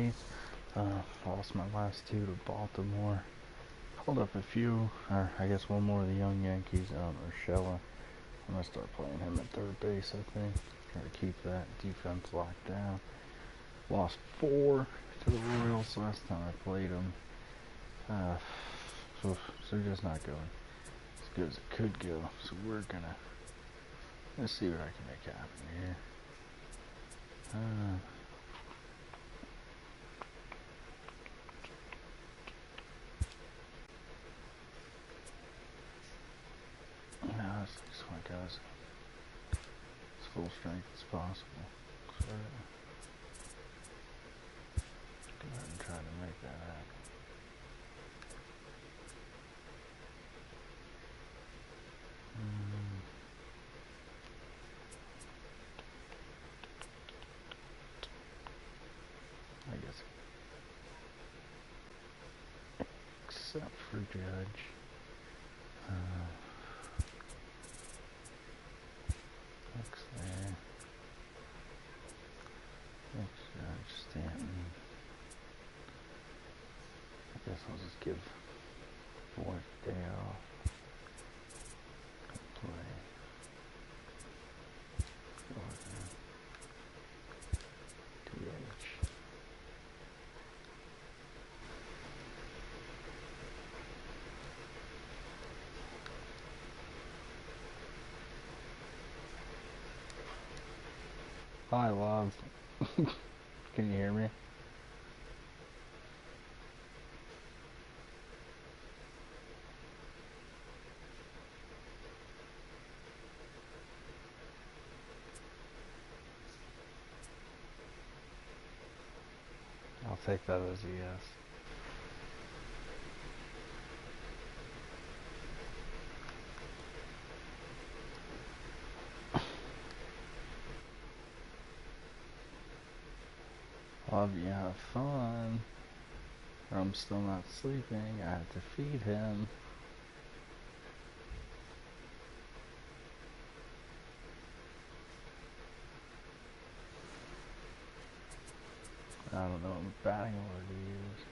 Yankees. Lost my last two to Baltimore. Called up a few, or I guess one more of the young Yankees, Urshela. I'm going to start playing him at third base, I think. Try to keep that defense locked down. Lost 4 to the Royals last time I played them. So they're just not going as good as it could go. So let's see what I can make happen here. Now this one goes as full strength as possible. So go ahead and try to make that happen. I guess except for Judge. Looks there. Next Judge, Stanton. I guess I'll just give Boyd a day off. Play. DH. Hi, love. Can you hear me? I'll take that as a yes. Love you, have fun. Or I'm still not sleeping. I have to feed him. I don't know what batting order to use.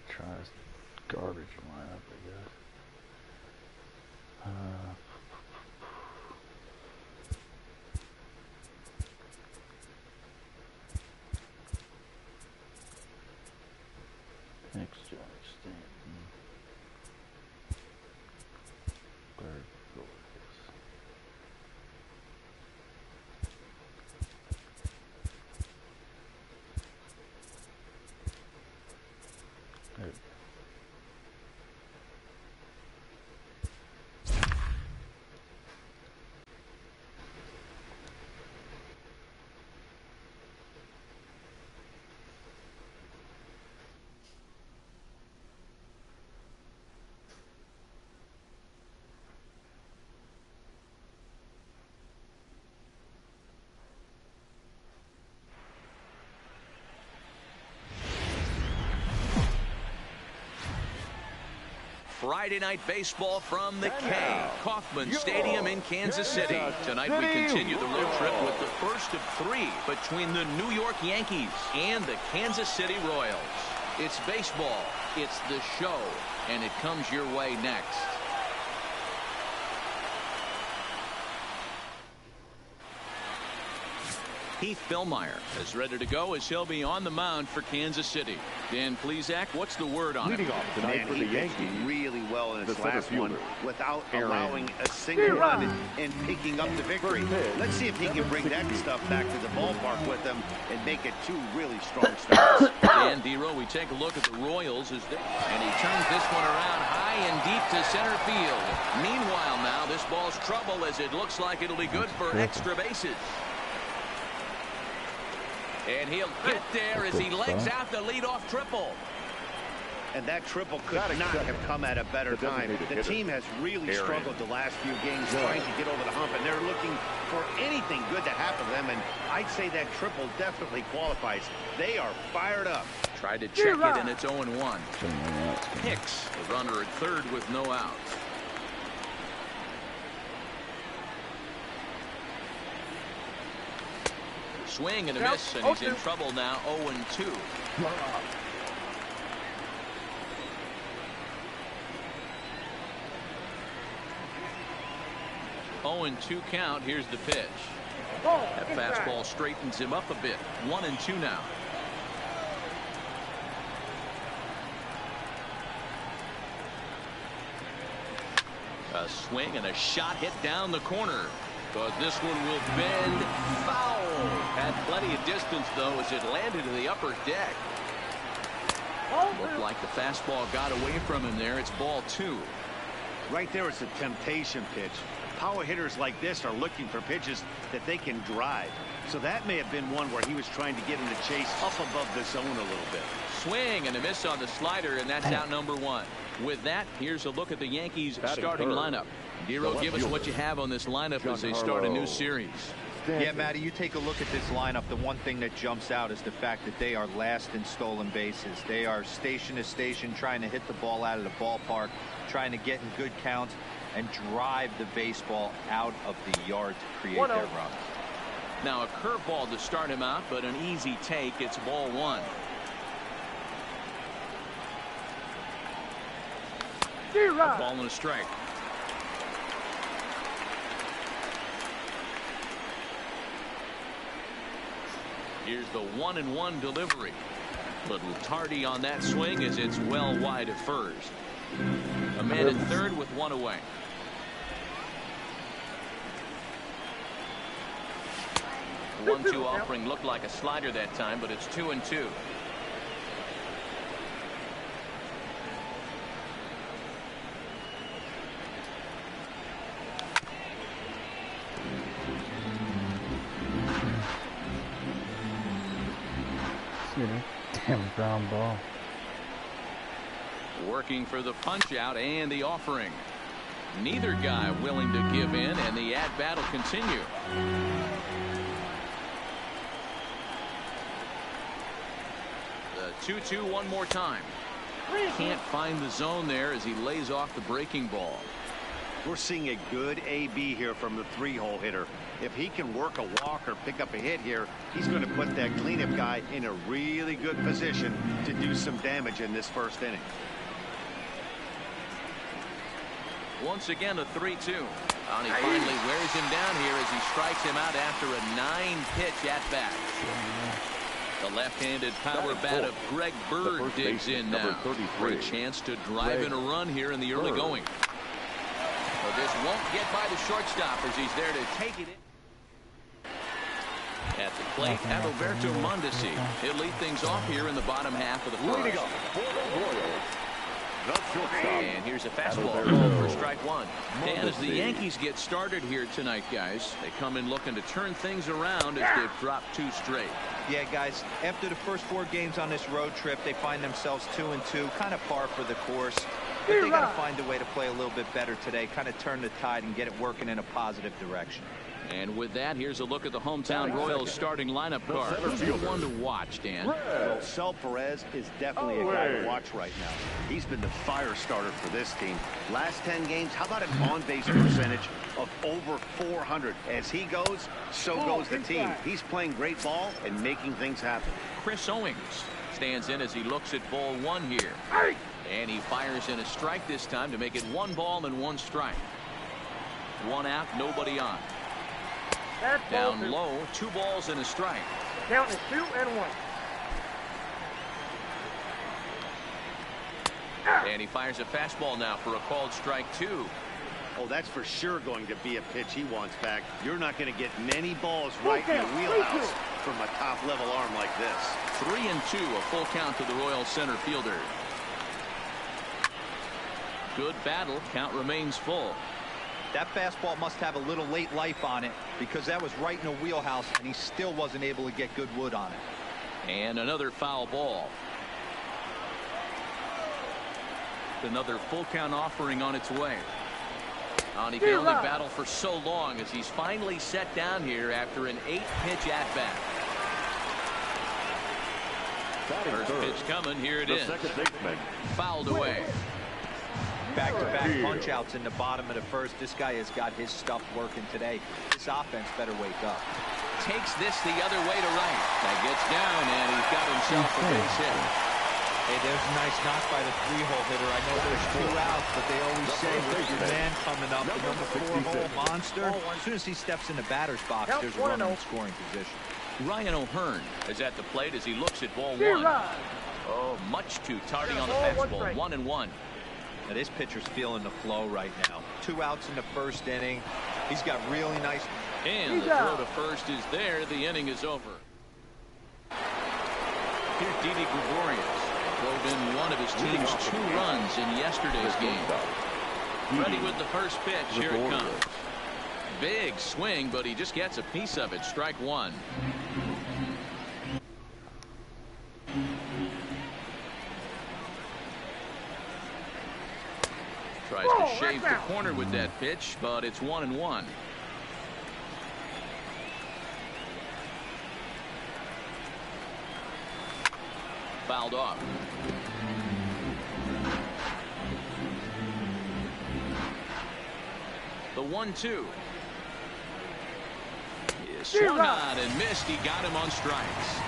Try this garbage lineup, I guess. Next Judge, Stanton. Third, Gorgeous. There we go. Friday night baseball from the K. Kauffman Stadium in Kansas City. Tonight we continue the road trip with the first of 3 between the New York Yankees and the Kansas City Royals. It's baseball, it's the show, and it comes your way next. Keith Philmeyer is ready to go as he'll be on the mound for Kansas City. Dan Plesac, what's the word on it? Leading off tonight for the Yankees, really well in his last one without Aaron. allowing a single run and picking up the victory. Let's see if he can bring that stuff back to the ballpark with him and make it 2 really strong starts. Dan Dero, we take a look at the Royals and he turns this one around high and deep to center field. Meanwhile now this ball's trouble as it looks like it'll be good for extra bases. And he'll get there as he legs out the leadoff triple. And that triple could not have come at a better time. The team has really struggled the last few games trying to get over the hump, and they're looking for anything good to happen to them, and I'd say that triple definitely qualifies. They are fired up. Tried to check it, and it's 0-1. Hicks, the runner at third with no outs. Swing and a miss, and he's in trouble now. 0-2. 0-2 count. Here's the pitch. That fastball straightens him up a bit. 1-2 now. A swing and a shot hit down the corner. But this one will bend foul. Had plenty of distance, though, as it landed to the upper deck. Looked like the fastball got away from him there. It's ball 2. Right there, it's a temptation pitch. Power hitters like this are looking for pitches that they can drive. So that may have been one where he was trying to get in the chase up above the zone a little bit. Swing and a miss on the slider, and that's out number 1. With that, here's a look at the Yankees starting lineup. Giro, give us what you have on this lineup as they start a new series. Yeah, Matty, you take a look at this lineup. The one thing that jumps out is the fact that they are last in stolen bases. They are station to station trying to hit the ball out of the ballpark, trying to get in good counts and drive the baseball out of the yard to create their runs. Now a curveball to start him out, but an easy take. It's ball 1. A ball and a strike. Here's the 1-1 delivery. Little tardy on that swing as it's well wide at first. A man at third with 1 away. One-two offering looked like a slider that time, but it's 2-2. Damn ground ball. Working for the punch out and the offering. Neither guy willing to give in, and the at-bat will continue. The 2-2 one more time. Can't find the zone there as he lays off the breaking ball. We're seeing a good AB here from the 3-hole hitter. If he can work a walk or pick up a hit here, he's going to put that cleanup guy in a really good position to do some damage in this first inning. Once again, a 3-2. And he finally wears him down here as he strikes him out after a 9-pitch at-bat. The left-handed power bat of Greg Bird digs in now for a chance to drive in a run here in the early going. But this won't get by the shortstop as he's there to take it in. At the plate, Adalberto Mondesi. He'll lead things off here in the bottom half of the first. And here's a fastball called for strike 1. And as the Yankees get started here tonight, guys, they come in looking to turn things around as they've dropped 2 straight. Yeah, guys, after the first 4 games on this road trip, they find themselves 2-2, kind of par for the course. But they got to find a way to play a little bit better today, kind of turn the tide and get it working in a positive direction. And with that, here's a look at the hometown Royals starting lineup card. Who's the one to watch, Dan? Well, Sal Perez is definitely a guy to watch right now. He's been the fire starter for this team. Last 10 games, how about an on-base percentage of over 400? As he goes, so goes the team. He's playing great ball and making things happen. Chris Owings stands in as he looks at ball 1 here. And he fires in a strike this time to make it 1 ball and 1 strike. 1 out, nobody on. Down low, 2 balls and a strike. Count is 2 and 1. And he fires a fastball now for a called strike 2. Oh, that's for sure going to be a pitch he wants back. You're not going to get many balls right in the wheelhouse from a top-level arm like this. 3-2, a full count to the Royal center fielder. Good battle. Count remains full. That fastball must have a little late life on it because that was right in the wheelhouse and he still wasn't able to get good wood on it. And another foul ball. Another full count offering on its way. And he can only battle for so long as he's finally set down here after an 8-pitch at-bat. First pitch coming. Here it is. Fouled away. Back-to-back punch-outs in the bottom of the first. This guy has got his stuff working today. This offense better wake up. Takes this the other way to right. That gets down, and he's got himself a base hit. Hey, there's a nice knock by the 3-hole hitter. I know there's 2 outs, but they always say with your man coming up, the number 4-hole monster, as soon as he steps in the batter's box, there's a runner in scoring position. Ryan O'Hearn is at the plate as he looks at ball 1. Oh, much too tardy on the fastball. 1-1. Now this pitcher's feeling the flow right now. 2 outs in the first inning. He's got really nice. And the throw to first is there. The inning is over. Here's Didi Gregorius. Drove in one of his team's 2 runs in yesterday's game. Ready with the first pitch. Here it comes. Big swing, but he just gets a piece of it. Strike 1. Tries to shave the corner with that pitch, but it's 1-1. Fouled off. The 1-2. Is swung on and missed. He got him on strikes.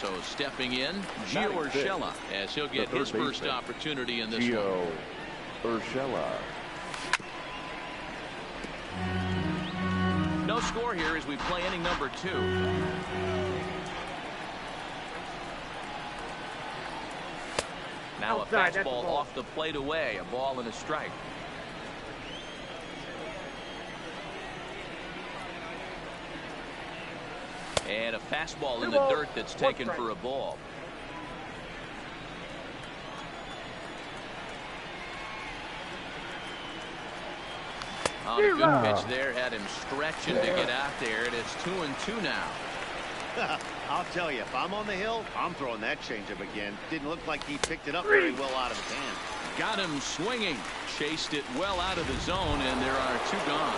So stepping in, Gio Urshela, as he'll get his first opportunity in this Gio Urshela. No score here as we play inning number 2. Now a fastball off the plate away. A ball and a strike. And a fastball in the dirt that's taken for a ball. On a good pitch there, had him stretching to get out there, and it's 2-2 now. I'll tell you, if I'm on the hill, I'm throwing that changeup again. Didn't look like he picked it up very well out of his hand. Got him swinging, chased it well out of the zone, and there are 2 gone.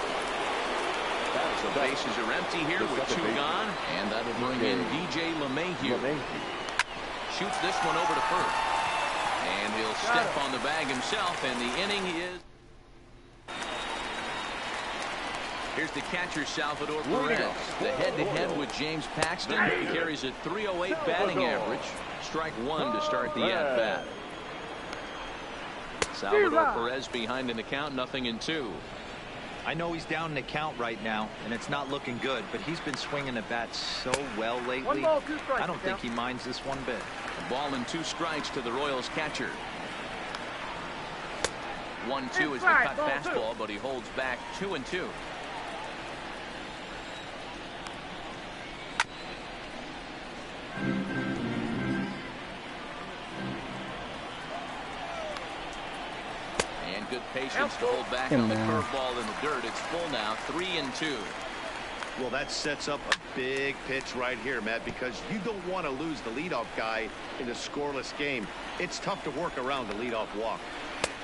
So bases are empty here with 2 gone, and that'll bring in DJ LeMahieu. Shoots this one over to first, and he'll step on the bag himself, and the inning is. Here's the catcher, Salvador Perez. The head-to-head with James Paxton. He carries a .308 batting average. Strike 1 to start the at-bat. Salvador Perez behind in the count, 0-2. I know he's down in the count right now, and it's not looking good, but he's been swinging the bat so well lately. I don't think he minds this one bit. A ball and 2 strikes to the Royals catcher. 1-2 is the cut fastball, but he holds back 2-2. And good patience to hold back on the curveball in the dirt. It's full now, 3-2. Well, that sets up a big pitch right here, Matt, because you don't want to lose the leadoff guy in a scoreless game. It's tough to work around the leadoff walk.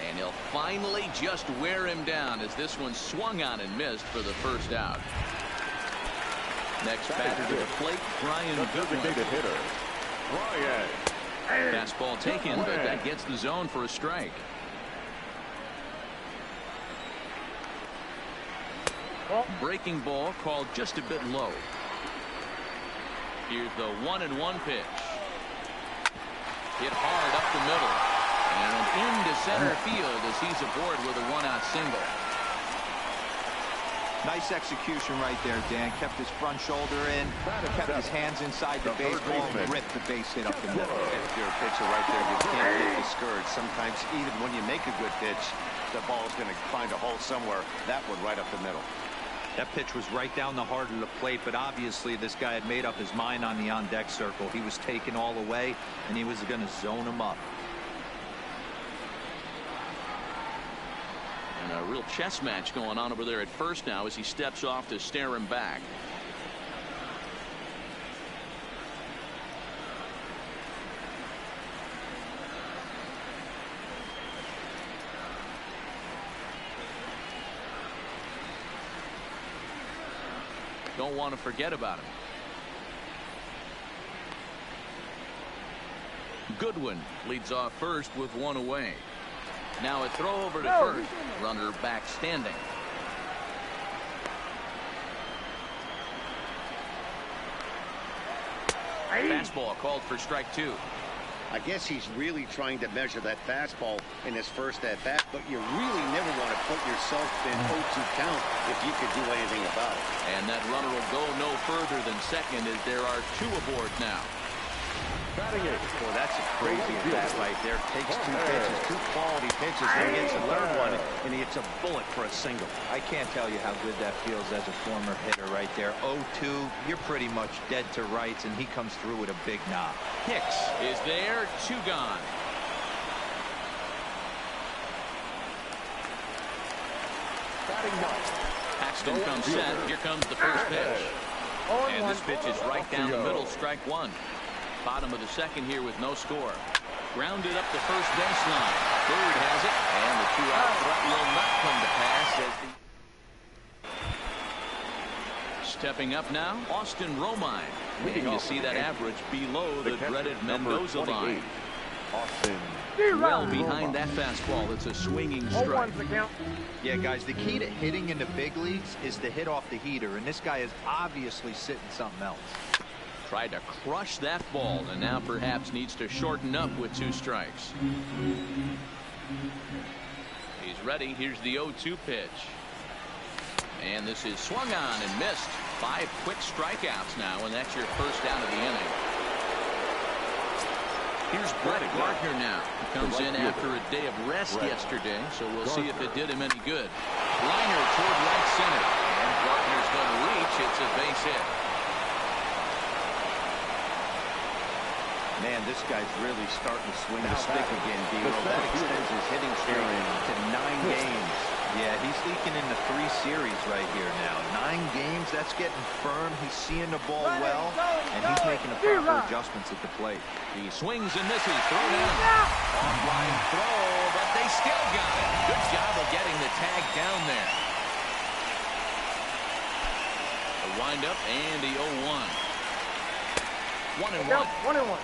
And he'll finally just wear him down as this one swung on and missed for the first out. Next batter to the plate, Brian Goodwin. Fastball taken, but that gets the zone for a strike. Breaking ball called just a bit low. Here's the 1-1 pitch. Hit hard up the middle. And into center field as he's aboard with a 1-out single. Nice execution right there, Dan. Kept his front shoulder in, kept his hands inside the baseball, and ripped the base hit up the middle. If you're a pitcher right there, you can't get discouraged. Sometimes even when you make a good pitch, the ball's going to find a hole somewhere. That one right up the middle. That pitch was right down the heart of the plate, but obviously this guy had made up his mind on the on-deck circle. He was taken all the way, and he was going to zone him up. And a real chess match going on over there at first now as he steps off to stare him back. don't want to forget about him. Goodwin leads off first with one away. Now a throw over to first. Runner back standing. Fastball called for strike 2. I guess he's really trying to measure that fastball in his first at bat, but you really never want to put yourself in 0-2 count if you could do anything about it. And that runner will go no further than second as there are 2 aboard now. Well, that's a crazy at bat right there. Takes 2 pitches, 2 quality pitches, then gets a third one, and he hits a bullet for a single. I can't tell you how good that feels as a former hitter right there. 0-2, you're pretty much dead to rights, and he comes through with a big knock. Hicks is there, 2 gone. Paxton comes set. Here comes the first pitch. And this pitch is right down the middle, strike 1. Bottom of the second here with no score. Grounded up the first baseline. Third has it, and the 2-out threat will not come to pass as the stepping up now, Austin Romine. And you see that average below the dreaded Mendoza line. Austin. Well behind that fastball. It's a swinging strike. Yeah, guys, the key to hitting in the big leagues is to hit off the heater, and this guy is obviously sitting something else. Tried to crush that ball, and now perhaps needs to shorten up with 2 strikes. He's ready. Here's the 0-2 pitch. And this is swung on and missed. 5 quick strikeouts now, and that's your first out of the inning. Here's Brett Gardner now. He comes in after a day of rest yesterday, so we'll see if it did him any good. Liner toward right center. And Gardner's going to reach. It's a base hit. Man, this guy's really starting to swing the stick again, D-Lo. That extends his hitting streak to 9 games. Yeah, he's leaking into 3 series right here now. 9 games, that's getting firm. He's seeing the ball well, and he's making the proper adjustments at the plate. He swings and misses. Throw down. Offline throw, but they still got it. Good job of getting the tag down there. The windup and the 0-1. 1-1. 1-1.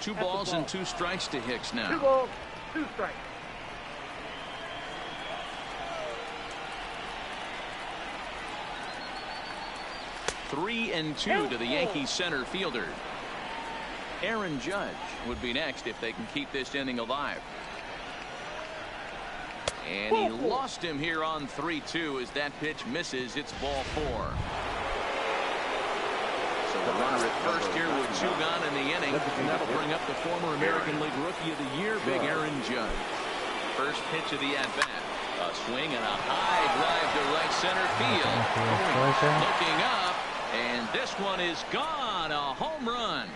Two balls and 2 strikes to Hicks now. 2 balls, 2 strikes. Three and 2 to the Yankees center fielder. Aaron Judge would be next if they can keep this inning alive. And he lost him here on 3-2 as that pitch misses. It's ball 4. So the runner at first here with 2 gone in the inning. And that'll bring up the former American League Rookie of the Year, Big Aaron Judge. First pitch of the at-bat. A swing and a high drive to right center field. Looking up, and this one is gone. A home run.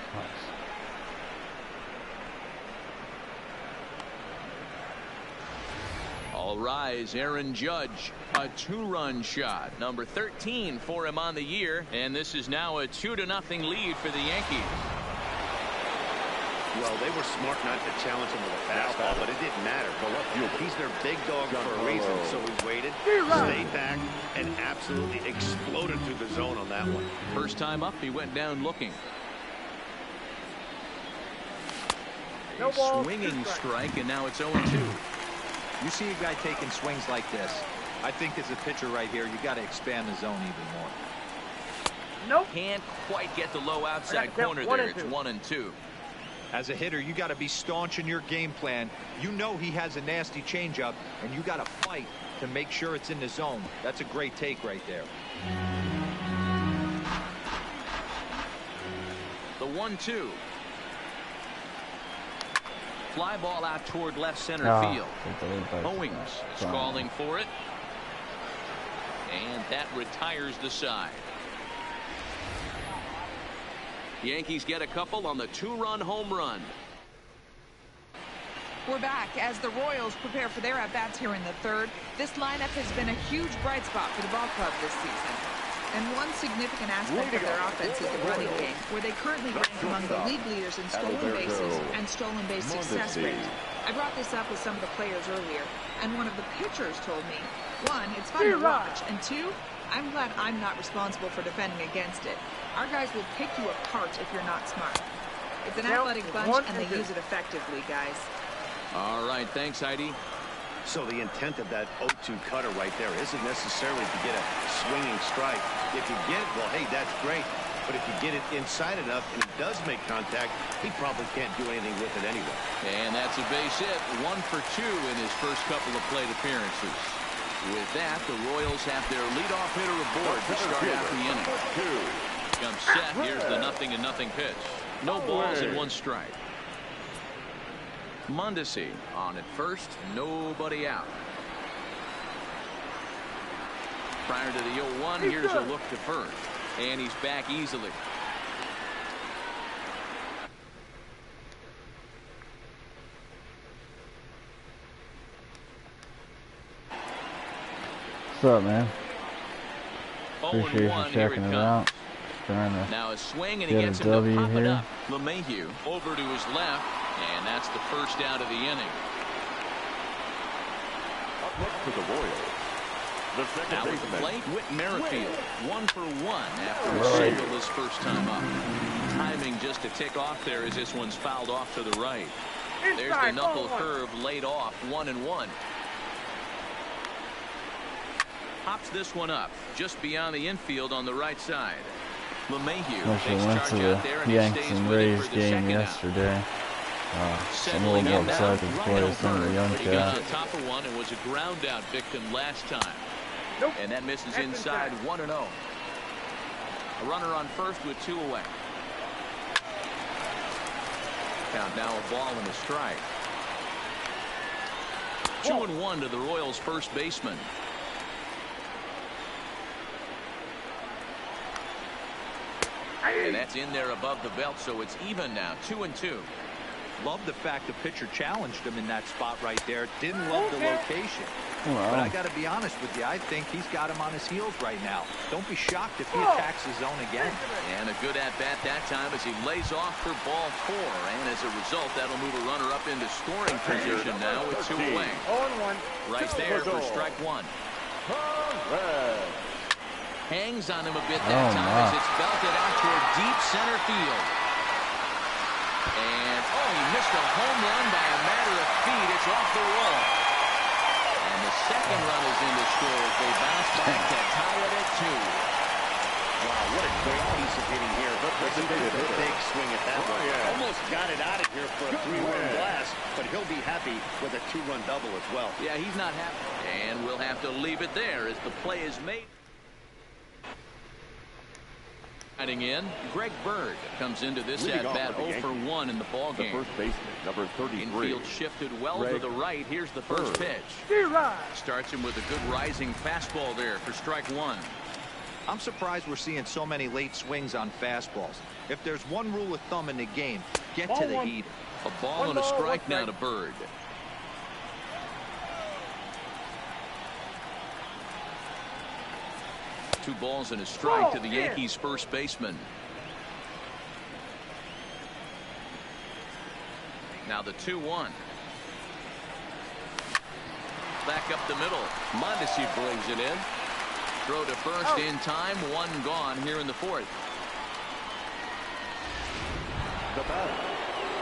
All rise, Aaron Judge, a 2-run shot, number 13 for him on the year, and this is now a 2-0 lead for the Yankees. Well, they were smart not to challenge him with a fastball, but it didn't matter. He's their big dog for a reason, so he waited, stayed back, and absolutely exploded through the zone on that one. First time up, he went down looking. A swinging strike, and now it's 0-2. You see a guy taking swings like this. I think as a pitcher right here, you got to expand the zone even more. Nope. Can't quite get the low outside corner there. It's 1-2. As a hitter, you got to be staunch in your game plan. You know he has a nasty changeup, and you got to fight to make sure it's in the zone. That's a great take right there. The 1-2. Fly ball out toward left center field. Owings is calling for it. And that retires the side. Yankees get a couple on the 2-run home run. We're back as the Royals prepare for their at-bats here in the third. This lineup has been a huge bright spot for the ball club this season. And one significant aspect of their offense is the running game, where they currently rank among the league leaders in stolen bases and stolen base success rate. I brought this up with some of the players earlier, and one of the pitchers told me, one, it's fun to watch, and two, I'm glad I'm not responsible for defending against it. Our guys will pick you apart if you're not smart. It's an athletic bunch, and they use it effectively, guys. All right, thanks, Heidi. So the intent of that 0-2 cutter right there isn't necessarily to get a swinging strike. If you get it, well, hey, that's great. But if you get it inside enough and he does make contact, he probably can't do anything with it anyway. And that's a base hit. 1 for 2 in his first couple of plate appearances. With that, the Royals have their leadoff hitter aboard to start out the inning. Comes set. Here's the 0-0 pitch. No balls and 1 strike. Mondesi on at first, nobody out. Prior to the 0-1, here's a look to first, and he's back easily. What's up, man? 0-1, Appreciate you checking it out. Trying to now a swing, and he get gets a him to W pop it here. up. LeMahieu over to his left, and that's the first out of the inning. Up next for the Royals, the second Now with the baseman, plate, Whit Merrifield, 1 for 1 after a Right. single his first time up. Timing just to tick off there as this one's fouled off to the right. There's the knuckle curve laid off, 1-1. Pops this one up just beyond the infield on the right side. LeMahieu Actually takes went charge to out there, the and he Yankees stays and with it Rays for the game second out. yesterday. I'm a Settling little in now, excited to play with some of the young but he got cats. on top of one and was a ground out victim last time. And that misses inside, 1-0. A runner on first with 2 away. Count now a ball and a strike. 2-1 to the Royals' first baseman. And that's in there above the belt, so it's even now, 2-2. Love the fact the pitcher challenged him in that spot right there. Didn't love the location. Wow. But I got to be honest with you. I think he's got him on his heels right now. Don't be shocked if he attacks his zone again. And a good at-bat that time as he lays off for ball 4. And as a result, that'll move a runner up into scoring position now with 2 away. 0-1. Right there for strike 1. Hangs on him a bit that time as it's belted out toward deep center field. And, he missed a home run by a matter of feet. It's off the wall. And the second run is in to score as they bounce back to tie it at 2. Wow, what a great piece of hitting here. Listen to the big swing at that one. Almost got it out of here for a 3-run blast, but he'll be happy with a 2-run double as well. Yeah, he's not happy. And we'll have to leave it there as the play is made. In, Greg Bird comes into this at-bat 0 for 1 in the ball the game. first baseman, number 33. Infield shifted well to Greg the right. Here's the first Bird. pitch. Starts him with a good rising fastball there for strike 1. I'm surprised we're seeing so many late swings on fastballs. If there's one rule of thumb in the game, get to the heat. A ball and a strike now to Bird. Two balls and a strike to the Yankees first baseman. Now the 2-1. Back up the middle. Mondesi brings it in. Throw to first in time. 1 gone here in the 4th. The batter.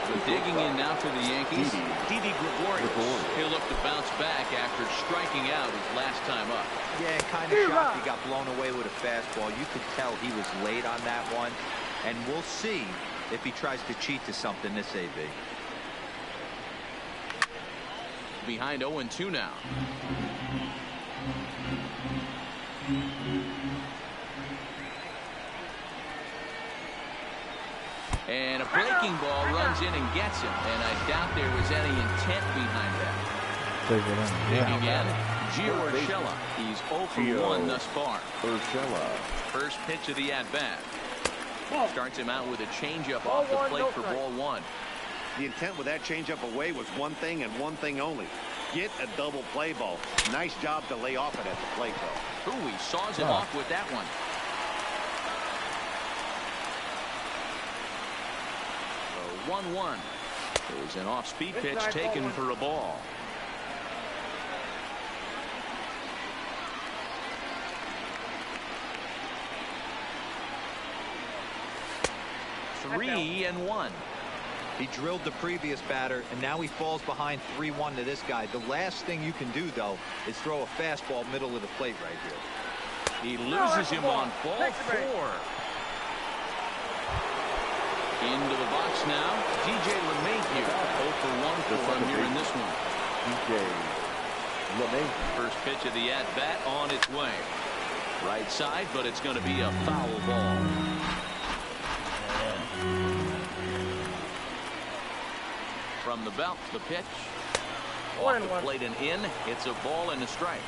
So digging in now for the Yankees, Didi Gregorius. He'll look to bounce back after striking out his last time up. Yeah, kind of shocked he got blown away with a fastball. You could tell he was late on that one. And we'll see if he tries to cheat to something this AB. Behind 0-2 now. And a breaking ball runs in and gets him. And I doubt there was any intent behind that. Digging in, Gio Urshela. He's 0 for 1 thus far. Urshela. First pitch of the at-bat. Starts him out with a changeup off the plate for ball 1. The intent with that changeup away was one thing and one thing only. Get a double play ball. Nice job to lay off it at the plate, though. Ooh, he saws it off with that one. So 1-1. There's an off-speed pitch taken for a ball. Three and one. He drilled the previous batter, and now he falls behind 3-1 to this guy. The last thing you can do, though, is throw a fastball middle of the plate right here. He loses him on ball 4. Into the box now, DJ LeMahieu. 0 for 1 for him here in this one. DJ LeMahieu. First pitch of the at-bat on its way. Right side, but it's going to be a foul ball. From the belt, the pitch. Off the plate and in. It's a ball and a strike.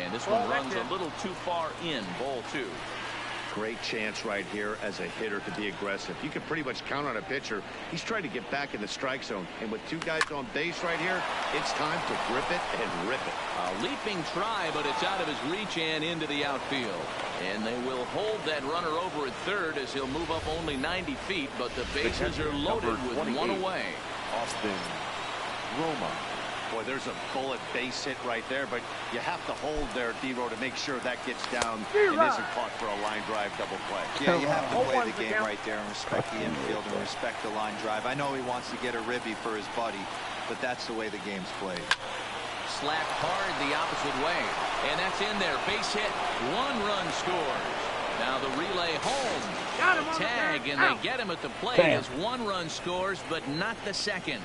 And this one runs a little too far in. Ball 2. Great chance right here as a hitter to be aggressive. You can pretty much count on a pitcher. He's trying to get back in the strike zone. And with 2 guys on base right here, it's time to grip it and rip it. A leaping try, but it's out of his reach and into the outfield. And they will hold that runner over at third as he'll move up only 90 feet, but the bases are loaded with 1 away. Austin Roma. Boy, there's a bullet base hit right there, but you have to hold there, D-Row, to make sure that gets down and isn't caught for a line drive double play. Yeah, you have to play the game right there and respect the infield and respect the line drive. I know he wants to get a ribby for his buddy, but that's the way the game's played. Slapped hard the opposite way, and that's in there. Base hit. 1 run scores. Now the relay home. The tag, and they get him at the plate as 1 run scores, but not the second.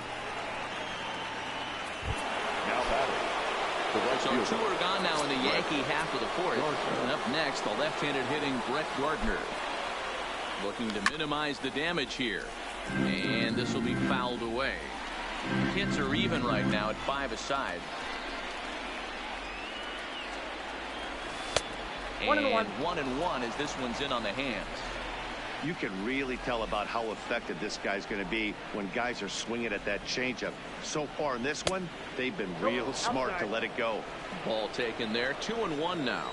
Now batting. So 2 are gone now in the Yankee half of the 4th. And up next, the left-handed hitting Brett Gardner. Looking to minimize the damage here. And this will be fouled away. Hits are even right now at 5 aside. And 1-1 as this one's in on the hands. You can really tell about how effective this guy's going to be when guys are swinging at that changeup. So far in this one, they've been real smart to let it go. Ball taken there. 2-1 now.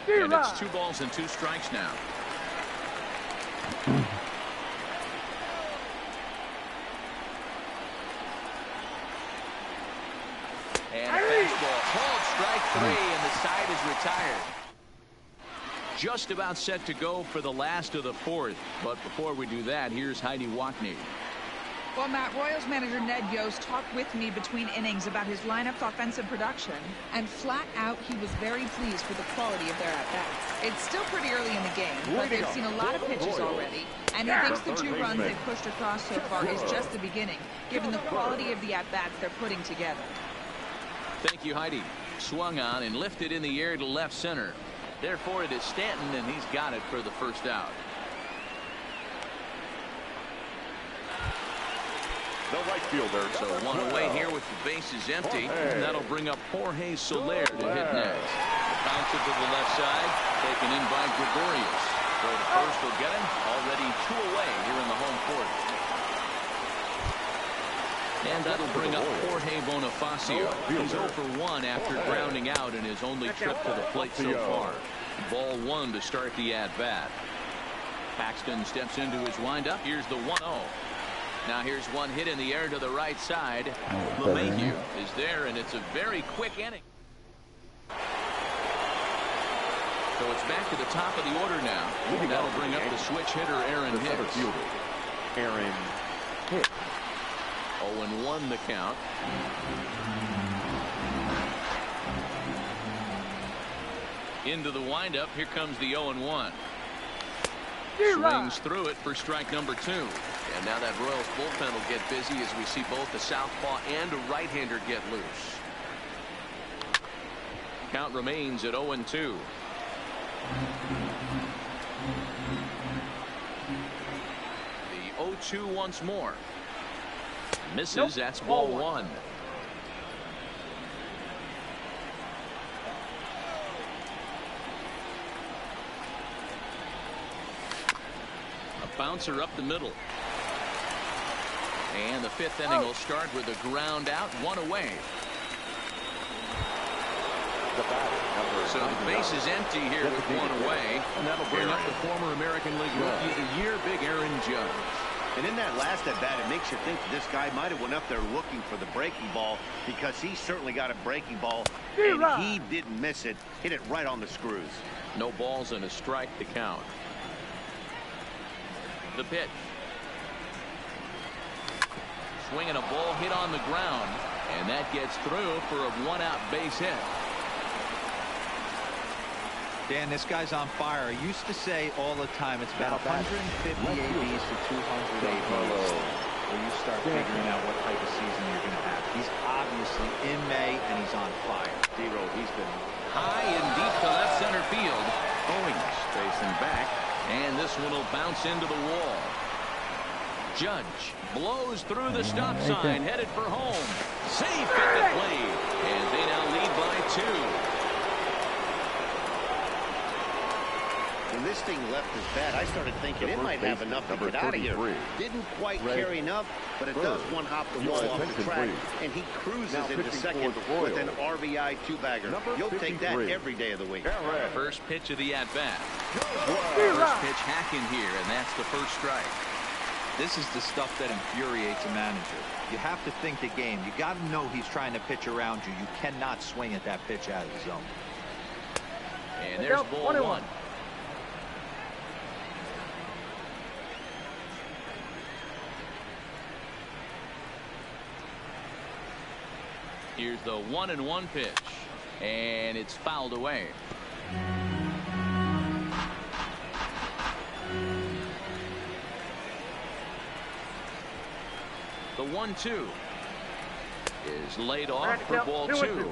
And it's 2 balls and 2 strikes now. And a fastball called strike 3, and the side is retired. Just about set to go for the last of the 4th. But before we do that, here's Heidi Watney. Well, Matt, Royals manager Ned Yost talked with me between innings about his lineup's offensive production, and flat out he was very pleased with the quality of their at-bats. It's still pretty early in the game, but they've seen a lot of pitches already, and he thinks the 2 runs they've pushed across so far is just the beginning, given the quality of the at-bats they're putting together. Thank you, Heidi. Swung on and lifted in the air to left center. Therefore, it is Stanton, and he's got it for the first out. The right fielder. So 1 away here with the bases empty, and that'll bring up Jorge Soler to hit next. Bounced it to the left side, taken in by Gregorius. Throw to first will get him. Already 2 away here in the home 4th. And that'll bring up Jorge Bonifacio. He's 0 for 1 after grounding out in his only trip to the plate so far. Ball 1 to start the at-bat. Paxton steps into his windup. Here's the 1-0. Now here's one hit in the air to the right side. LeMahieu is there, and it's a very quick inning. So it's back to the top of the order now. That'll bring up the switch hitter Aaron Hicks. Aaron Hicks. 0-1 the count. Into the windup. Here comes the 0-1. Swings through it for strike number 2. And now that Royals bullpen will get busy as we see both the southpaw and a right-hander get loose. Count remains at 0-2. The 0-2 once more. Misses. That's ball 1. bouncer up the middle. And the fifth inning will start with a ground out, one away. So the base is empty here with one away, and that'll bring up the former American League Rookie of the Year, Big Aaron Judge. And in that last at bat, it makes you think this guy might have went up there looking for the breaking ball, because he certainly got a breaking ball, and he didn't miss it. Hit it right on the screws. No balls and a strike to count. The pitch. Swinging a ball hit on the ground, and that gets through for a one-out base hit. Dan, this guy's on fire. I used to say all the time it's about 150 ABs to 200 ABs where you start figuring out what type of season you're going to have. He's obviously in May, and he's on fire. D-Row, he's been High and deep to left center field. Owings facing back, and this one will bounce into the wall. Judge blows through the stop sign, headed for home. Safe at the plate, and they now lead by 2. When this thing left his bat, I started thinking it might have enough to get out of here. Didn't quite carry enough, but it does one hop the ball off the track, and he cruises into second with an RBI two-bagger. You'll take that every day of the week. First pitch of the at-bat. First pitch hacking here, and that's the first strike. This is the stuff that infuriates a manager. You have to think the game. You got to know he's trying to pitch around you. You cannot swing at that pitch out of the zone. And there's ball 1. Here's the 1-1 pitch, and it's fouled away. The 1-2 is laid off for ball 2.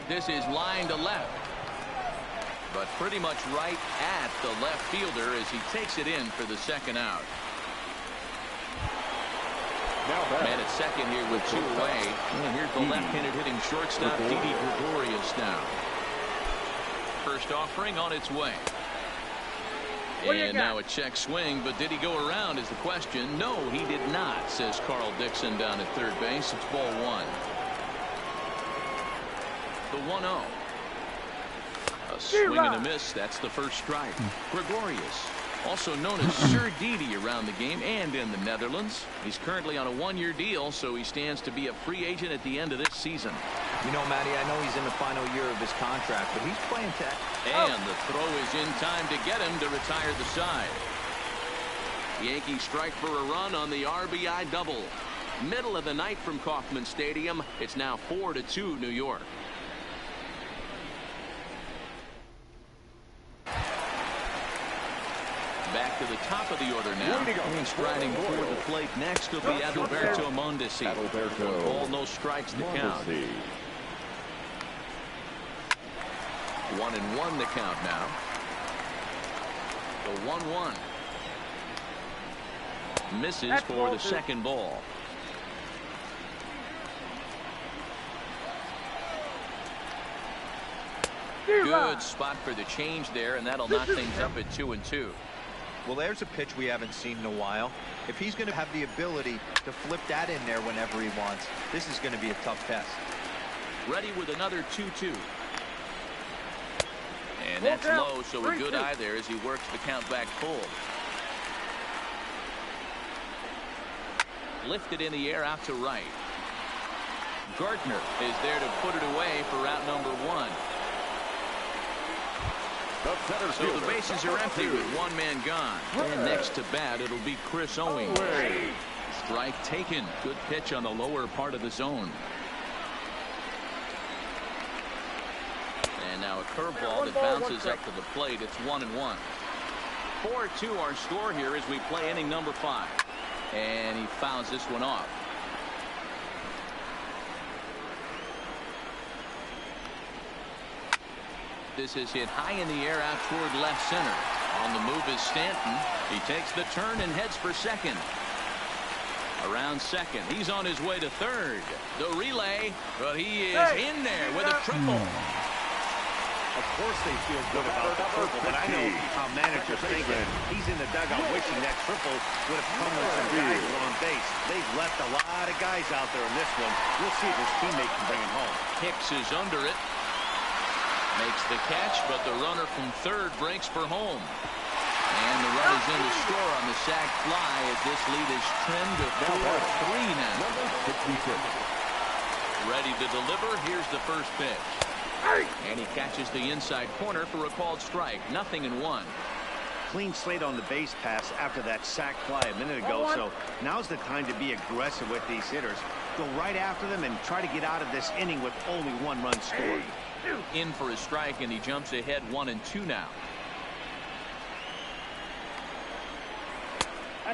This is line to left, but pretty much right at the left fielder as he takes it in for the second out. Man at second here with 2 away. And here's the left-handed hitting shortstop, Didi Gregorius now. First offering on its way. And now a check swing, but did he go around is the question. No, he did not, says Carl Dixon down at third base. It's ball 1. The 1-0. A swing and a miss. That's the first strike. Gregorius, also known as Sir Didi around the game and in the Netherlands. He's currently on a 1-year deal, so he stands to be a free agent at the end of this season. You know, Matty, I know he's in the final year of his contract, but he's playing tech. And the throw is in time to get him to retire the side. Yankees strike for a run on the RBI double. Middle of the night from Kauffman Stadium. It's now 4-2 New York. Back to the top of the order now. And striding toward the plate next will be Adalberto Mondesi. Ball, no strikes to count. 1-1 the count now. The 1-1. Misses for the second ball. Good spot for the change there, and that'll knock things up at 2-2. Well, there's a pitch we haven't seen in a while. If he's going to have the ability to flip that in there whenever he wants, this is going to be a tough test. Ready with another 2-2. And that's low, so a good eye there as he works the count back full. Lifted in the air out to right. Gardner is there to put it away for out number 1. So the bases are empty with one man gone. And next to bat, it'll be Chris Owings. Strike taken. Good pitch on the lower part of the zone. And now a curveball that bounces up to the plate. It's 1-1. 4-2 our score here as we play inning number 5. And he fouls this one off. This is hit high in the air out toward left center. On the move is Stanton. He takes the turn and heads for second. A Around second. He's on his way to third. The relay, but he is in there with a triple. Of course they feel good about the triple, but I know how managers think it. He's in the dugout wishing that triple would have come with some guys on base. They've left a lot of guys out there in this one. We'll see if his teammate can bring him home. Hicks is under it. Makes the catch, but the runner from third breaks for home. And the runners in to score on the sac fly as this lead is trimmed to 4-3 now. Ready to deliver. Here's the first pitch. And he catches the inside corner for a called strike. 0-1. Clean slate on the base pass after that sac fly a minute ago. So now's the time to be aggressive with these hitters. Go right after them and try to get out of this inning with only one run scored. In for a strike, and he jumps ahead 1-2 now.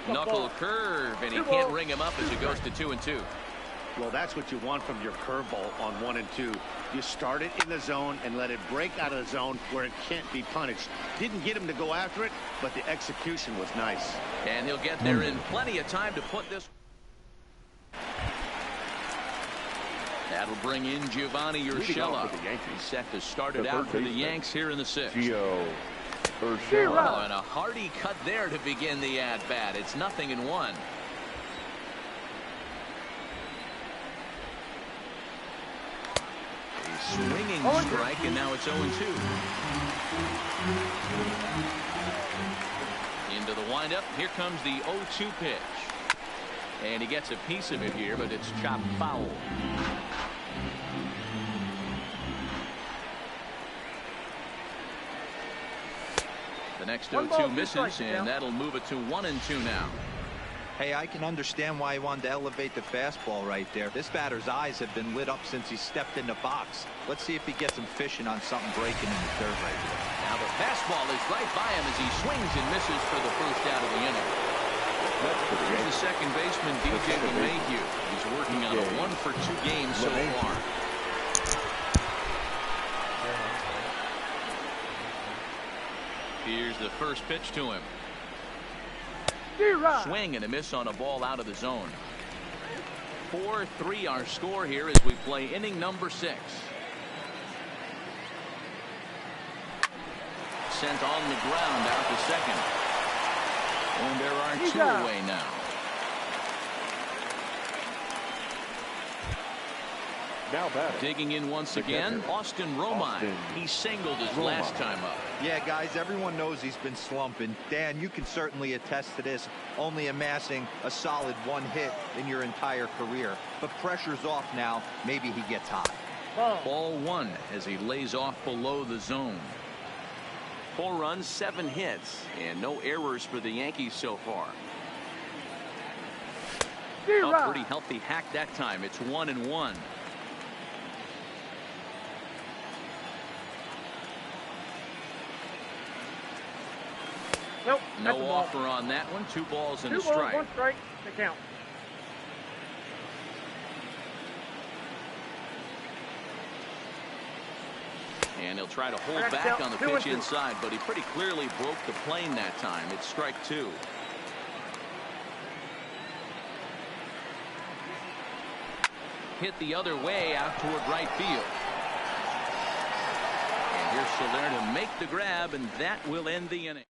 Knuckle curve, and he can't ring him up as it goes to 2-2. Well, that's what you want from your curveball on 1 and 2. You start it in the zone and let it break out of the zone where it can't be punished. Didn't get him to go after it, but the execution was nice. And he'll get there in plenty of time to put this. That'll bring in Giovanni Urshela. He's set to start it out for the Yanks here in the 6th. Oh, and a hearty cut there to begin the at-bat. It's 0-1. A swinging strike, and now it's 0-2. Into the windup. Here comes the 0-2 pitch. And he gets a piece of it here, but it's chopped foul. The next 0-2 misses, and that'll move it to 1-2 now. Hey, I can understand why he wanted to elevate the fastball right there. This batter's eyes have been lit up since he stepped in the box. Let's see if he gets him fishing on something breaking in the third right there. Now the fastball is right by him as he swings and misses for the first out of the inning. Here's the second baseman, DJ LeMahieu. He's working on a 1-for-2 game so far. Here's the first pitch to him. Swing and a miss on a ball out of the zone. 4-3 our score here as we play inning number 6. Sent on the ground out to second. And there are 2 away now. Now batting. Digging in once again, Austin Romine. He singled his last time up. Yeah, guys, everyone knows he's been slumping. Dan, you can certainly attest to this, only amassing a solid 1 hit in your entire career. But pressure's off now. Maybe he gets hot. Ball 1 as he lays off below the zone. 4 runs, 7 hits, and no errors for the Yankees so far. A pretty healthy hack that time. It's 1-1. Nope. No offer on that one. 2 balls and a strike. 2 balls, 1 strike to count. And he'll try to hold back on the pitch inside, but he pretty clearly broke the plane that time. It's strike 2. Hit the other way out toward right field. And here's Soler to make the grab, and that will end the inning.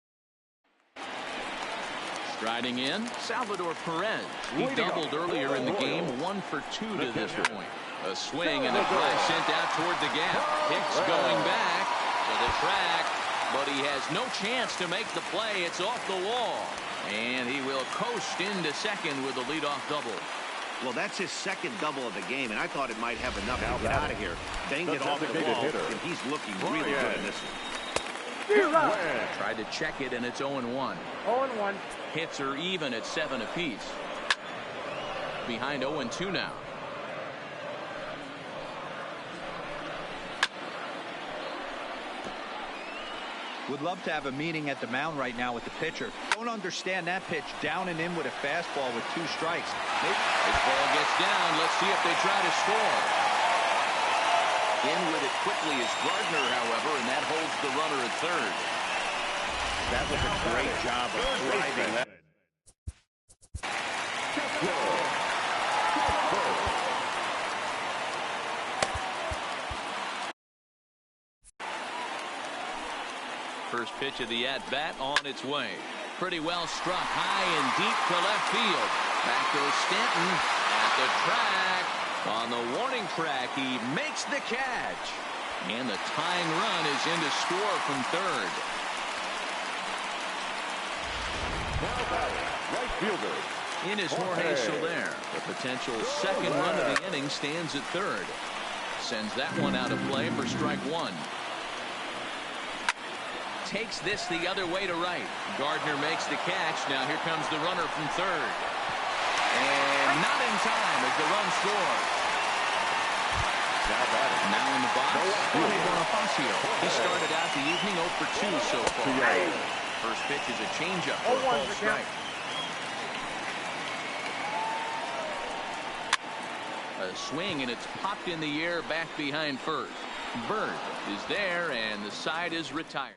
Striding in, Salvador Perez. He doubled earlier in the game, 1 for 2 to this point. A swing and a drive sent out toward the gap. Hicks going back to the track, but he has no chance to make the play. It's off the wall, and he will coast into second with a leadoff double. Well, that's his second double of the game, and I thought it might have enough to get out of here. Banged it off the wall, and he's looking really good in this one. Tried to check it, and it's 0-1. 0-1. Hits are even at 7 apiece. Behind 0-2 now. Would love to have a meeting at the mound right now with the pitcher. Don't understand that pitch. Down and in with a fastball with 2 strikes. This ball gets down. Let's see if they try to score. In with it quickly is Gardner, however, and that holds the runner at third. That was a great job of driving that. First pitch of the at-bat on its way. Pretty well struck high and deep to left field. Back goes Stanton at the track. On the warning track, he makes the catch. And the tying run is in to score from third. Now batting, right fielder. In is Jorge Soler. The potential second run of the inning stands at third. Sends that one out of play for strike one. Takes this the other way to right. Gardner makes the catch. Now here comes the runner from third. And not in time as the run scores. Now in the box, Jorge Bonifacio. He started out the evening 0 for 2 so far. First pitch is a changeup for a called strike. A swing, and it's popped in the air back behind first. Bird is there, and the side is retired.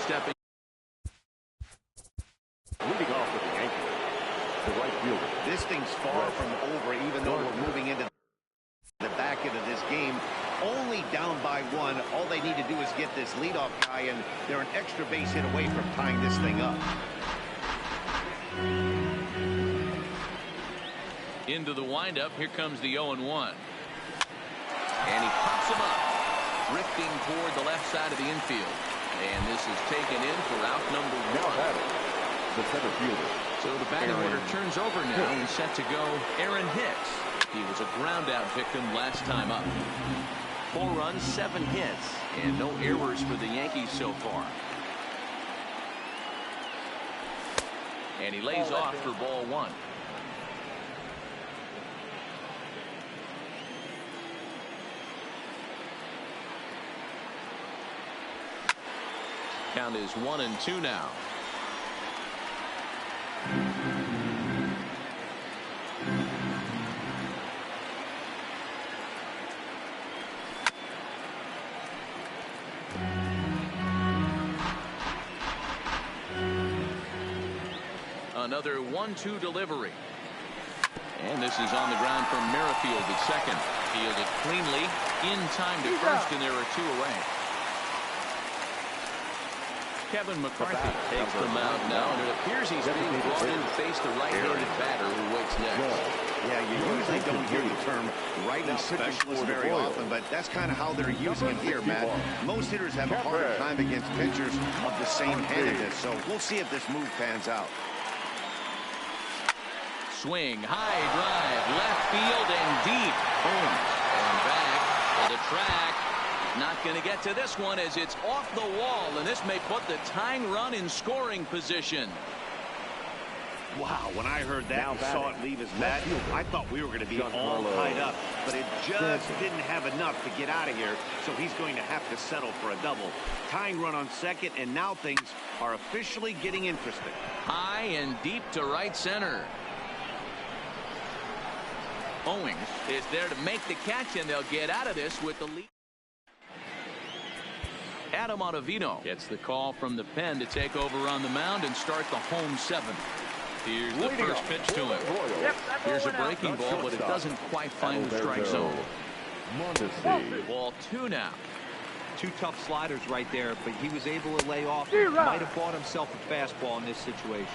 Stepping. Leading off with the Yankees, the right fielder. This thing's far from over, even though we're moving into the back end of this game. Only down by one. All they need to do is get this leadoff guy, and they're an extra base hit away from tying this thing up. Into the windup. Here comes the 0-1. And he pops him up, drifting toward the left side of the infield. And this is taken in for out number one. The center fielder. So the batting order turns over now and set to go Aaron Hicks. He was a ground out victim last time up. 4 runs, 7 hits, and no errors for the Yankees so far. And he lays off for ball one. Count is 1-2 now. Another 1-2 delivery. And this is on the ground from Merrifield at second. Fielded cleanly in time to first, and there are 2 away. Kevin McCarthy takes the mound now, and it appears he's being brought in to face the right-handed batter who waits next. Yeah, you usually don't hear the term righty specialist very often, but that's kind of how they're using it here, Matt. Most hitters have a harder time against pitchers of the same handedness, so we'll see if this move pans out. Swing, high drive, left field and deep. Boom. And back to the track. Not going to get to this one as it's off the wall, and this may put the tying run in scoring position. Wow, when I heard that and saw it leave his bat, I thought we were going to be all tied up, but it just didn't have enough to get out of here, so he's going to have to settle for a double. Tying run on second, and now things are officially getting interesting. High and deep to right center. Owings is there to make the catch, and they'll get out of this with the lead. Adam Ottavino gets the call from the pen to take over on the mound and start the home 7th. Here's the first pitch to him. Here's a breaking ball, but it doesn't quite find the strike zone. Ball 2 now. 2 tough sliders right there, but he was able to lay off. Might have bought himself a fastball in this situation.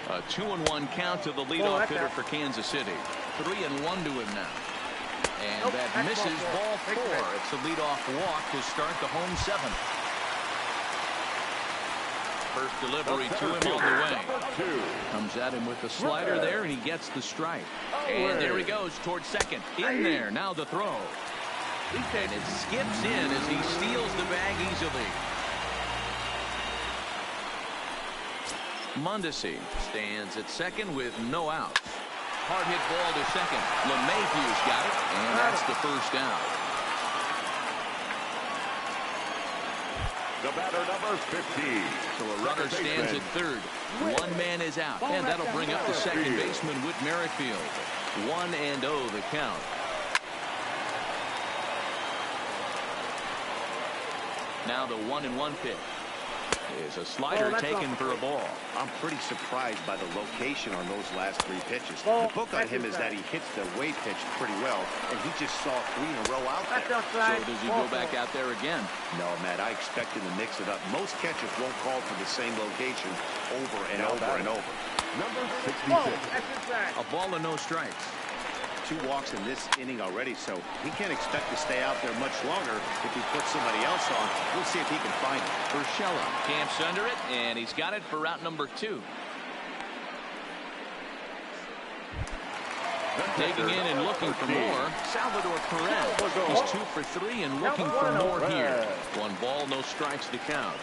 A 2-1 count to the leadoff hitter for Kansas City. 3-1 to him now. And that misses ball 4. It's a leadoff walk to start the home 7th. First delivery to him on the way. Comes at him with the slider there, and he gets the strike. And there he goes towards second. In there, now the throw. And it skips in as he steals the bag easily. Mondesi stands at second with no outs. Hard hit ball to second. LeMahieu's got it, and that's the first down. The batter, number 15. So a runner stands at third. 1 man is out, and that'll bring up the second baseman, Whit Merrifield. 1-0 the count. Now the 1-1 pitch. Is a slider taken for a ball. I'm pretty surprised by the location on those last 3 pitches. The book on him is that he hits the way pitch pretty well, and he just saw 3 in a row out there. So does he go back out there again? No, Matt, I expect him to mix it up. Most catchers won't call for the same location over and over and over. Number 66. A ball and no strikes. 2 walks in this inning already, so he can't expect to stay out there much longer if he puts somebody else on. We'll see if he can find it. Urshela camps under it, and he's got it for route number 2. Taking in and looking for more, Salvador Perez. He's 2 for 3 and looking for more here. 1 ball, no strikes to count.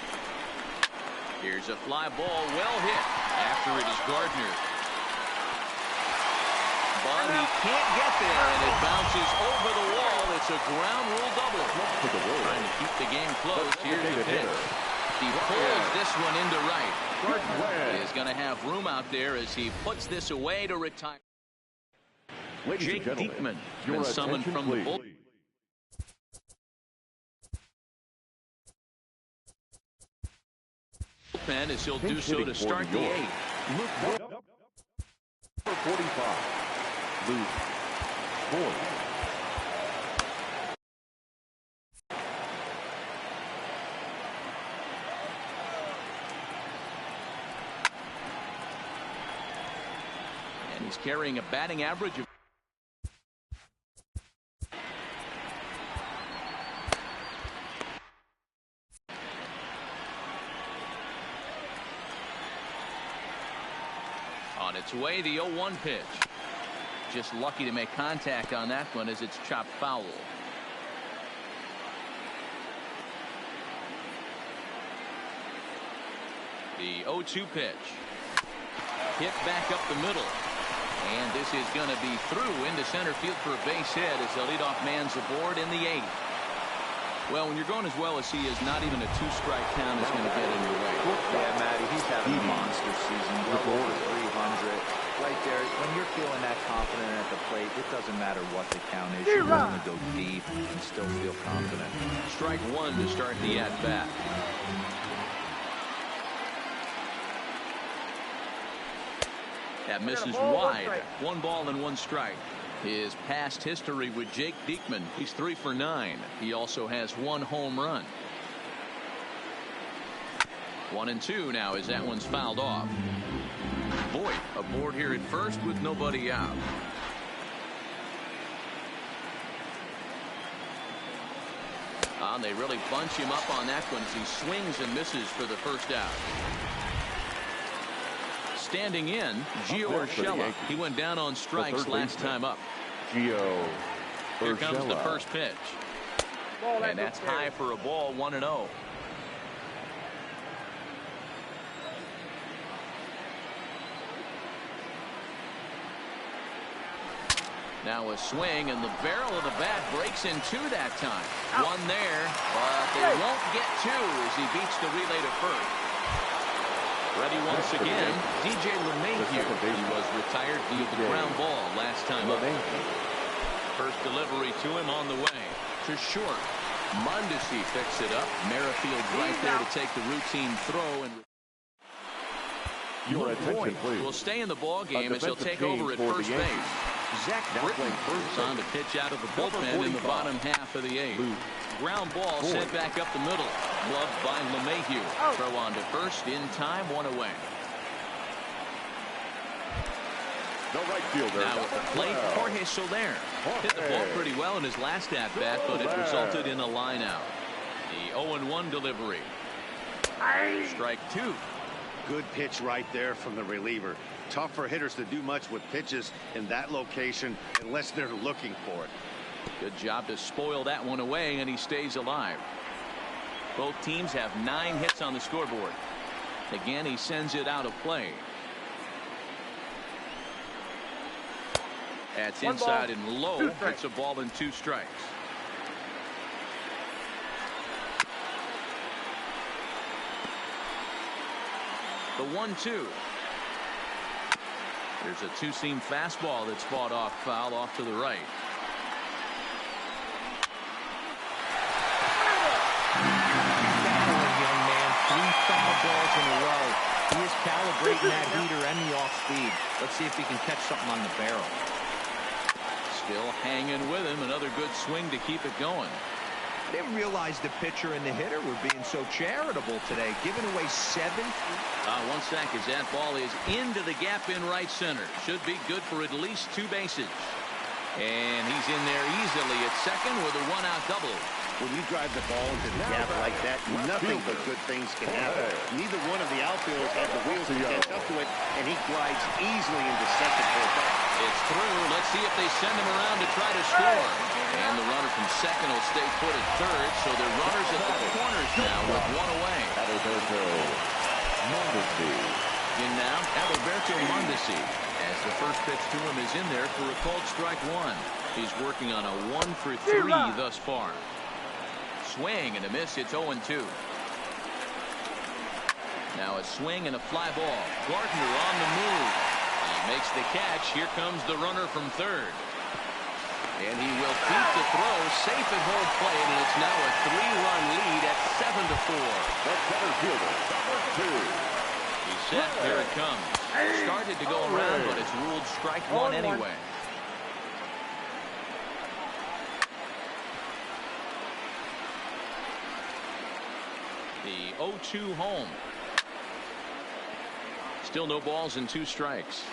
Here's a fly ball, well hit. After it is Gardner. But he can't get there, and it bounces over the wall. It's a ground rule double. Trying to keep the game close. Here's the pitch. He pulls this one into right. Gardner is going to have room out there as he puts this away to retire. Jake Diekman has been summoned from the bullpen. As he'll do so to start the 8th. Number 45. Luke Boyd. And he's carrying a batting average of on its way, the 0-1 pitch. Just lucky to make contact on that one as it's chopped foul. The 0-2 pitch. Hit back up the middle. And this is going to be through into center field for a base hit as the leadoff man's aboard in the 8th. Well, when you're going as well as he is, not even a 2-strike count is going to get in your way. Yeah, Matty, he's having a monster season. Well over 300. Right there, when you're feeling that confident at the plate, it doesn't matter what the count is. You're willing to go deep and still feel confident. Strike 1 to start the at-bat. That misses wide. 1 ball and 1 strike. His past history with Jake Diekman. He's 3 for 9. He also has 1 home run. 1-2 now as that one's fouled off. Boyd aboard here at first with nobody out. They really bunch him up on that one as he swings and misses for the first out. Standing in, Gio Urshela. He went down on strikes last time up. Gio Here comes the Urshela. first pitch. And that's high for a ball, 1-0. Now a swing, and the barrel of the bat breaks in 2 that time. 1 there, but they won't get 2 as he beats the relay to first. Ready once again, DJ LeMahieu. He was retired via the ground ball last time up. First delivery to him on the way. To short. Mondesi picks it up. Merrifield's right there to take the routine throw. And Your attention, please. will stay in the ball game as he'll take over at first base. Zach Britton is on to pitch out of the bullpen in the bottom half of the 8th. Ground ball sent back up the middle. Gloved by LeMahieu. Throw on to first in time, 1 away. No right fielder. Now at the plate, Jorge Soler hit the ball pretty well in his last at-bat, but it resulted in a line out. The 0-1 delivery. Strike 2. Good pitch right there from the reliever. Tough for hitters to do much with pitches in that location unless they're looking for it. Good job to spoil that one away, and he stays alive. Both teams have 9 hits on the scoreboard. Again, he sends it out of play. That's inside and low. It's a ball and 2 strikes. The 1-2. There's a 2-seam fastball that's fought off foul off to the right. Young man, 3,000 getting that heater and the off speed. Let's see if he can catch something on the barrel. Still hanging with him. Another good swing to keep it going. I didn't realize the pitcher and the hitter were being so charitable today, giving away 7. One sack as that ball is into the gap in right center. Should be good for at least 2 bases. And he's in there easily at second with a 1-out double. When you drive the ball into the gap like that, nothing but good things can happen. Neither one of the outfielders had the wheels to catch up to it, and he glides easily into second for a back. It's through. Let's see if they send him around to try to score. And the runner from second will stay put at third, so they're runners at the corners now with 1 away. Adalberto Mondesi. In now, Adalberto Mondesi, as the first pitch to him is in there for a called strike 1. He's working on a 1-for-3 thus far. Swing and a miss. It's 0-2. Now a swing and a fly ball. Gardner on the move. He makes the catch. Here comes the runner from third. And he will beat the throw. Safe at home plate, and it's now a 3-run lead at 7-4. The center fielder, number 2. He's set. Here it comes. Started to go around, but it's ruled strike 1 anyway. The 0-2 home. Still no balls and 2 strikes.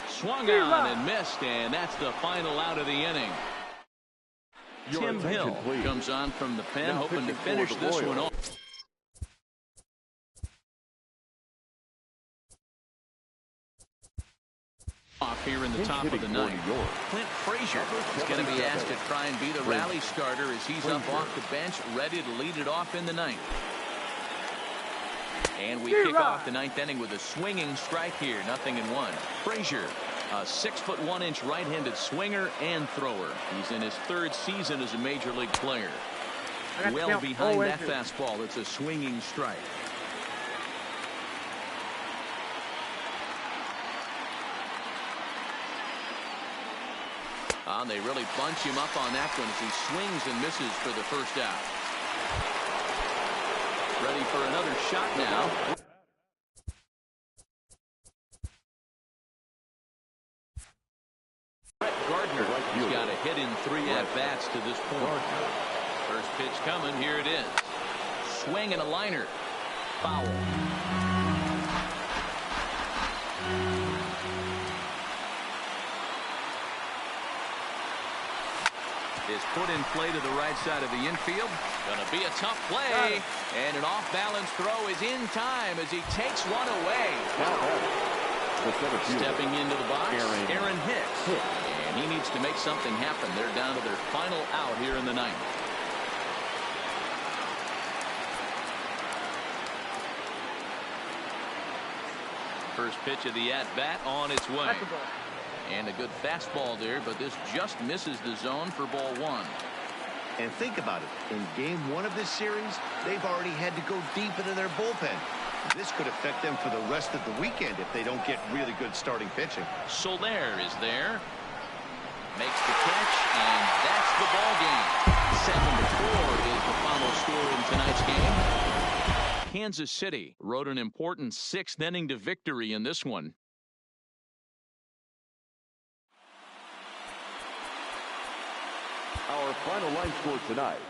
Swung on and missed, and that's the final out of the inning. Tim Hill comes on from the pen, hoping to finish this one off. Here in the top of the ninth. Clint Frazier is going to be asked to try and be the rally starter as he's up off the bench, ready to lead it off in the ninth. And we kick off the ninth inning with a swinging strike here, 0-1. Frazier, a 6'1" right-handed swinger and thrower. He's in his 3rd season as a major league player. Well behind that fastball, it's a swinging strike. They really bunch him up on that one as he swings and misses for the first out. Ready for another shot now. Gardner has got a hit in 3 at-bats to this point. First pitch coming. Here it is. Swing and a liner. Foul. Is put in play to the right side of the infield. Gonna be a tough play, and an off-balance throw is in time as he takes one away. Stepping into the box, Aaron Hicks, and he needs to make something happen. They're down to their final out here in the ninth. First pitch of the at-bat on its way. And a good fastball there, but this just misses the zone for ball 1. And think about it. In game 1 of this series, they've already had to go deep into their bullpen. This could affect them for the rest of the weekend if they don't get really good starting pitching. Soler is there. Makes the catch, and that's the ball game. 7-4 is the final score in tonight's game. Kansas City rode an important 6th inning to victory in this one. Our final line score tonight.